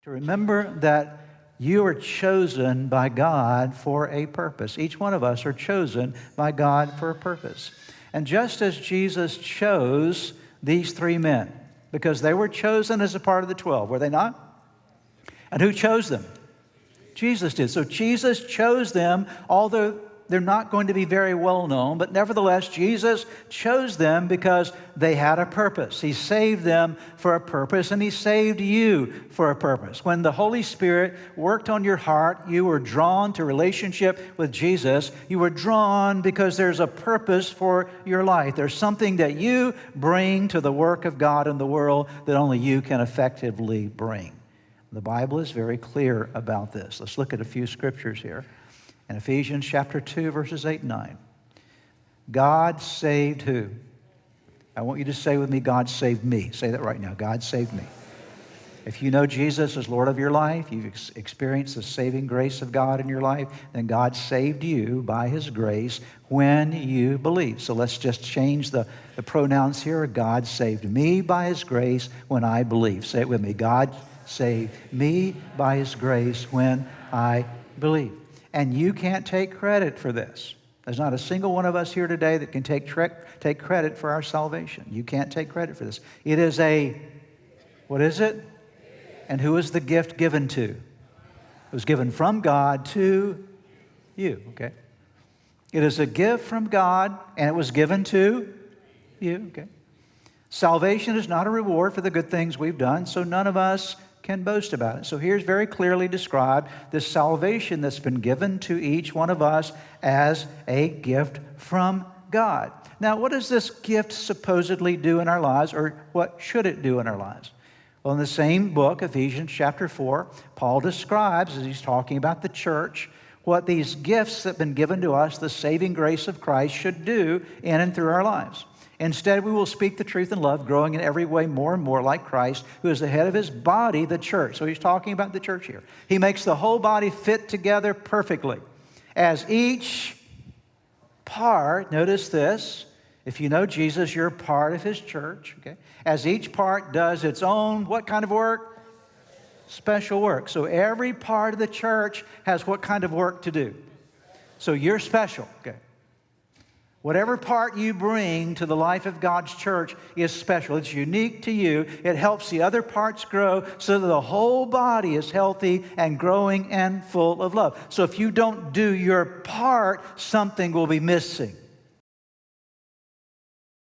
To remember that you are chosen by God for a purpose. Each one of us are chosen by God for a purpose. And just as Jesus chose these three men, because they were chosen as a part of the 12, were they not? And who chose them? Jesus did. So Jesus chose them, although they're not going to be very well known, but nevertheless, Jesus chose them because they had a purpose. He saved them for a purpose, and He saved you for a purpose. When the Holy Spirit worked on your heart, you were drawn to relationship with Jesus. You were drawn because there's a purpose for your life. There's something that you bring to the work of God in the world that only you can effectively bring. The Bible is very clear about this. Let's look at a few scriptures here. In Ephesians chapter 2, verses 8 and 9. God saved who? I want you to say with me, God saved me. Say that right now. God saved me. If you know Jesus as Lord of your life, you've experienced the saving grace of God in your life, then God saved you by His grace when you believe. So let's just change the pronouns here. God saved me by His grace when I believe. Say it with me. God saved me by His grace when I believe. And you can't take credit for this. There's not a single one of us here today that can take credit for our salvation. You can't take credit for this. It is what is it? And who is the gift given to? It was given from God to you, okay? It is a gift from God, and it was given to you, okay? Salvation is not a reward for the good things we've done, so none of us can boast about it. So here's very clearly described this salvation that's been given to each one of us as a gift from God. Now, what does this gift supposedly do in our lives, or what should it do in our lives? Well, in the same book, Ephesians chapter 4, Paul describes, as he's talking about the church, what these gifts that have been given to us, the saving grace of Christ, should do in and through our lives. Instead, we will speak the truth in love, growing in every way more and more like Christ, who is the head of His body, the church. So he's talking about the church here. He makes the whole body fit together perfectly. As each part, notice this, if you know Jesus, you're part of His church, okay? As each part does its own, what kind of work? Special work. So every part of the church has what kind of work to do? So you're special, okay? Whatever part you bring to the life of God's church is special. It's unique to you. It helps the other parts grow so that the whole body is healthy and growing and full of love. So if you don't do your part, something will be missing.